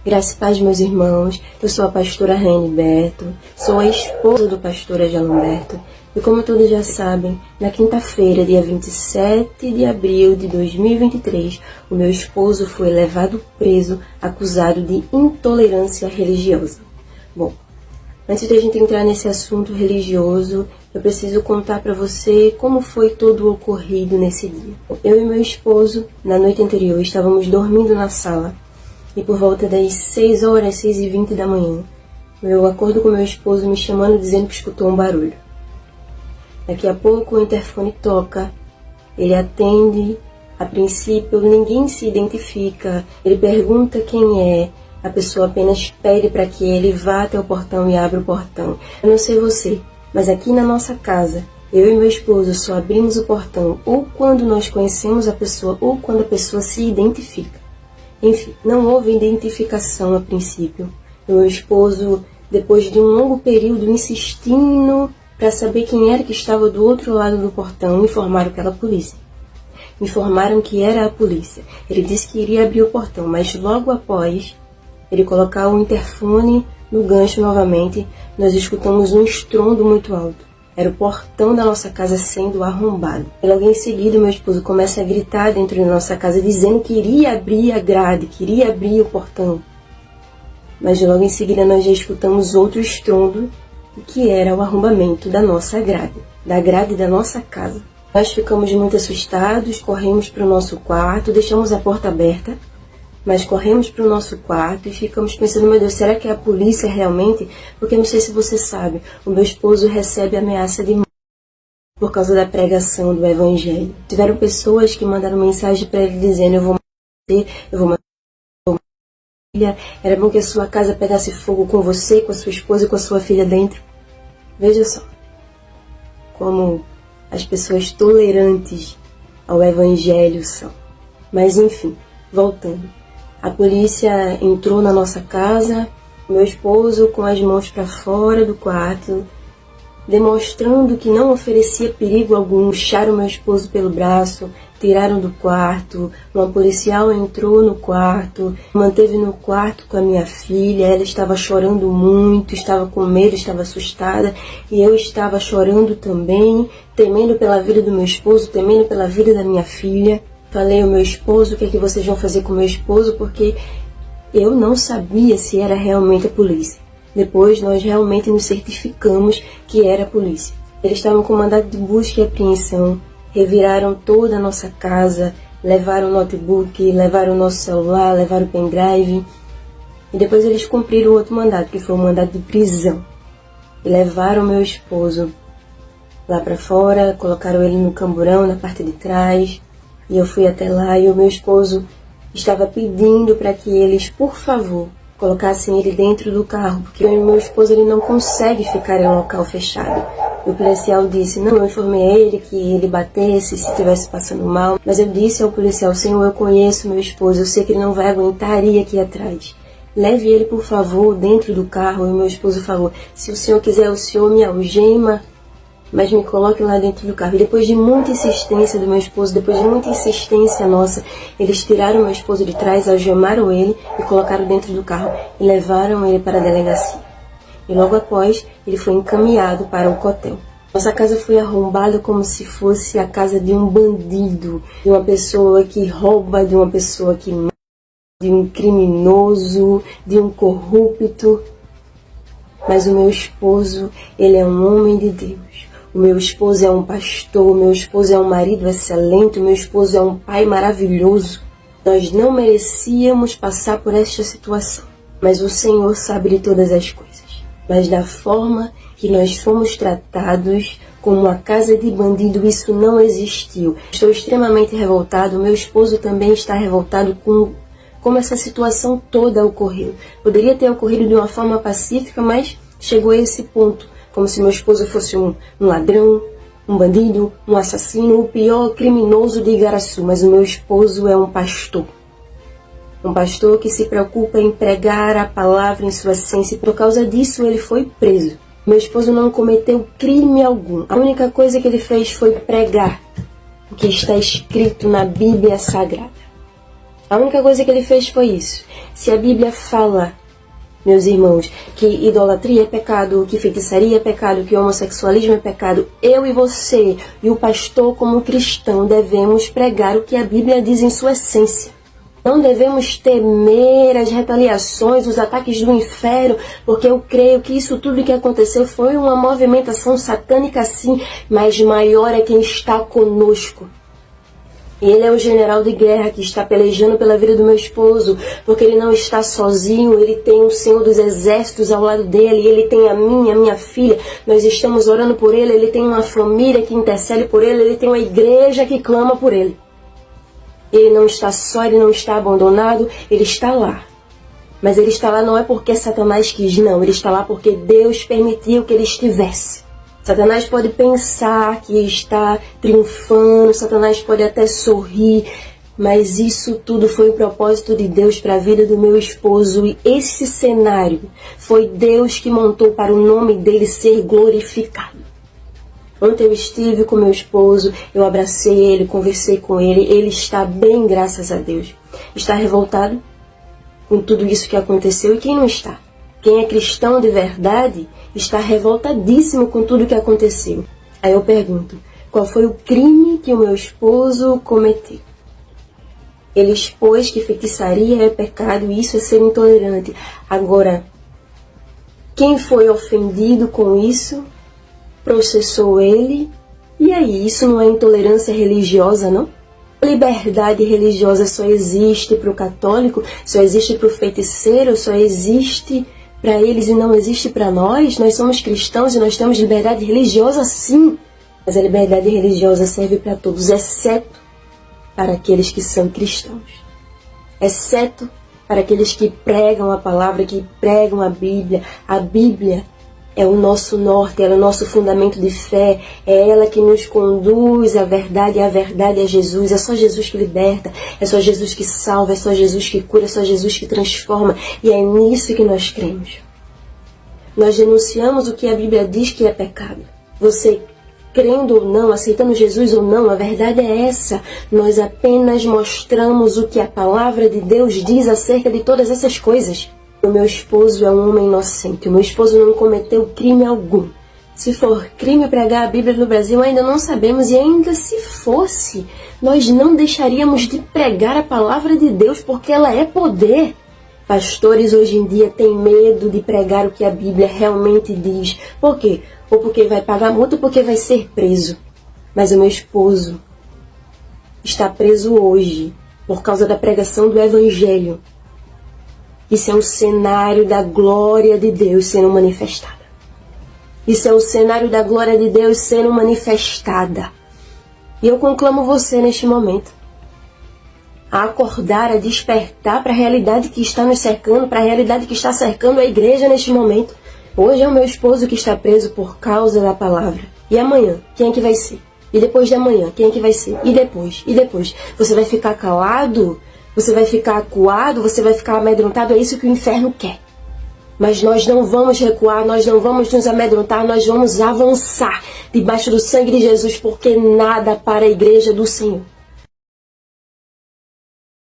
Graça e paz, meus irmãos. Eu sou a pastora Rene Berto, sou a esposa do pastor Agelamberto. E como todos já sabem, na quinta-feira, dia 27 de abril de 2023, o meu esposo foi levado preso, acusado de intolerância religiosa. Bom, antes de a gente entrar nesse assunto religioso, eu preciso contar para você como foi todo o ocorrido nesse dia. Eu e meu esposo, na noite anterior, estávamos dormindo na sala. E por volta das 6h, 6h20 da manhã, eu acordo com meu esposo me chamando, dizendo que escutou um barulho. Daqui a pouco o interfone toca, ele atende, a princípio ninguém se identifica, ele pergunta quem é, a pessoa apenas pede para que ele vá até o portão e abra o portão. Eu não sei você, mas aqui na nossa casa, eu e meu esposo só abrimos o portão ou quando nós conhecemos a pessoa ou quando a pessoa se identifica. Enfim, não houve identificação a princípio. Meu esposo, depois de um longo período insistindo para saber quem era que estava do outro lado do portão, me informaram que era a polícia. Me informaram que era a polícia. Ele disse que iria abrir o portão, mas logo após ele colocar o interfone no gancho novamente, nós escutamos um estrondo muito alto. Era o portão da nossa casa sendo arrombado. E logo em seguida, meu esposo começa a gritar dentro da nossa casa, dizendo que iria abrir a grade, que iria abrir o portão. Mas logo em seguida, nós já escutamos outro estrondo, que era o arrombamento da nossa grade, da grade da nossa casa. Nós ficamos muito assustados, corremos para o nosso quarto, deixamos a porta aberta, mas corremos para o nosso quarto e ficamos pensando, meu Deus, será que é a polícia realmente? Porque não sei se você sabe, o meu esposo recebe ameaça de morte por causa da pregação do Evangelho. Tiveram pessoas que mandaram mensagem para ele dizendo, eu vou matar você, eu vou matar sua filha, era bom que a sua casa pegasse fogo com você, com a sua esposa e com a sua filha dentro. Veja só, como as pessoas tolerantes ao Evangelho são. Mas enfim, voltando. A polícia entrou na nossa casa, meu esposo com as mãos para fora do quarto, demonstrando que não oferecia perigo algum, puxaram meu esposo pelo braço, tiraram do quarto, uma policial entrou no quarto, manteve no quarto com a minha filha, ela estava chorando muito, estava com medo, estava assustada, e eu estava chorando também, temendo pela vida do meu esposo, temendo pela vida da minha filha. Falei ao meu esposo o que é que vocês vão fazer com o meu esposo, porque eu não sabia se era realmente a polícia. Depois nós realmente nos certificamos que era a polícia. Eles estavam com mandado de busca e apreensão, reviraram toda a nossa casa, levaram o notebook, levaram o nosso celular, levaram o pendrive. E depois eles cumpriram o outro mandado, que foi o mandado de prisão. E levaram meu esposo lá para fora, colocaram ele no camburão, na parte de trás. E eu fui até lá e o meu esposo estava pedindo para que eles, por favor, colocassem ele dentro do carro, porque o meu esposo ele não consegue ficar em um local fechado. O policial disse, não, eu informei a ele que ele batesse se estivesse passando mal, mas eu disse ao policial, Senhor, eu conheço meu esposo, eu sei que ele não vai aguentar ir aqui atrás. Leve ele, por favor, dentro do carro. E o meu esposo falou, se o senhor quiser, o senhor me algema, mas me coloque lá dentro do carro. E depois de muita insistência do meu esposo, depois de muita insistência nossa, eles tiraram meu esposo de trás, algemaram ele e colocaram dentro do carro e levaram ele para a delegacia. E logo após, ele foi encaminhado para o cotel. Nossa casa foi arrombada como se fosse a casa de um bandido, de uma pessoa que rouba, de uma pessoa que mata, de um criminoso, de um corrupto. Mas o meu esposo, ele é um homem de Deus. O meu esposo é um pastor, o meu esposo é um marido excelente, o meu esposo é um pai maravilhoso. Nós não merecíamos passar por esta situação, mas o Senhor sabe de todas as coisas. Mas da forma que nós fomos tratados como uma casa de bandido, isso não existiu. Estou extremamente revoltado, o meu esposo também está revoltado com como essa situação toda ocorreu. Poderia ter ocorrido de uma forma pacífica, mas chegou a esse ponto. Como se meu esposo fosse um ladrão, um bandido, um assassino, o pior criminoso de Igaraçu. Mas o meu esposo é um pastor. Um pastor que se preocupa em pregar a palavra em sua essência. E por causa disso ele foi preso. Meu esposo não cometeu crime algum. A única coisa que ele fez foi pregar o que está escrito na Bíblia Sagrada. A única coisa que ele fez foi isso. Se a Bíblia fala, meus irmãos, que idolatria é pecado, que feitiçaria é pecado, que homossexualismo é pecado, eu e você e o pastor como cristão devemos pregar o que a Bíblia diz em sua essência. Não devemos temer as retaliações, os ataques do inferno, porque eu creio que isso tudo que aconteceu foi uma movimentação satânica sim, mas maior é quem está conosco. Ele é o general de guerra que está pelejando pela vida do meu esposo, porque ele não está sozinho, ele tem o Senhor dos Exércitos ao lado dele, ele tem a minha filha, nós estamos orando por ele tem uma família que intercede por ele tem uma igreja que clama por ele. Ele não está só, ele não está abandonado, ele está lá. Mas ele está lá não é porque Satanás quis, não, ele está lá porque Deus permitiu que ele estivesse. Satanás pode pensar que está triunfando, Satanás pode até sorrir, mas isso tudo foi o propósito de Deus para a vida do meu esposo. E esse cenário foi Deus que montou para o nome dele ser glorificado. Ontem eu estive com meu esposo, eu abracei ele, conversei com ele está bem, graças a Deus. Está revoltado com tudo isso que aconteceu e quem não está? Quem é cristão de verdade está revoltadíssimo com tudo que aconteceu. Aí eu pergunto, qual foi o crime que o meu esposo cometeu? Ele expôs que feitiçaria é pecado e isso é ser intolerante. Agora, quem foi ofendido com isso, processou ele, e aí, isso não é intolerância religiosa, não? A liberdade religiosa só existe para o católico, só existe para o feiticeiro, só existe para eles e não existe para nós. Nós somos cristãos e nós temos liberdade religiosa sim, mas a liberdade religiosa serve para todos, exceto para aqueles que são cristãos, exceto para aqueles que pregam a palavra, que pregam a Bíblia. A Bíblia é o nosso norte, ela é o nosso fundamento de fé, é ela que nos conduz à verdade, e a verdade é Jesus, é só Jesus que liberta, é só Jesus que salva, é só Jesus que cura, é só Jesus que transforma, e é nisso que nós cremos. Nós denunciamos o que a Bíblia diz que é pecado. Você crendo ou não, aceitando Jesus ou não, a verdade é essa. Nós apenas mostramos o que a palavra de Deus diz acerca de todas essas coisas. O meu esposo é um homem inocente. O meu esposo não cometeu crime algum. Se for crime pregar a Bíblia no Brasil, ainda não sabemos. E ainda se fosse, nós não deixaríamos de pregar a palavra de Deus, porque ela é poder. Pastores hoje em dia têm medo de pregar o que a Bíblia realmente diz. Por quê? Ou porque vai pagar multa ou porque vai ser preso. Mas o meu esposo está preso hoje por causa da pregação do Evangelho. Isso é um cenário da glória de Deus sendo manifestada. Isso é o cenário da glória de Deus sendo manifestada. E eu conclamo você neste momento a acordar, a despertar para a realidade que está nos cercando, para a realidade que está cercando a igreja neste momento. Hoje é o meu esposo que está preso por causa da palavra. E amanhã, quem é que vai ser? E depois de amanhã, quem é que vai ser? E depois? E depois? Você vai ficar calado? Você vai ficar acuado, você vai ficar amedrontado, é isso que o inferno quer. Mas nós não vamos recuar, nós não vamos nos amedrontar, nós vamos avançar debaixo do sangue de Jesus, porque nada para a igreja do Senhor.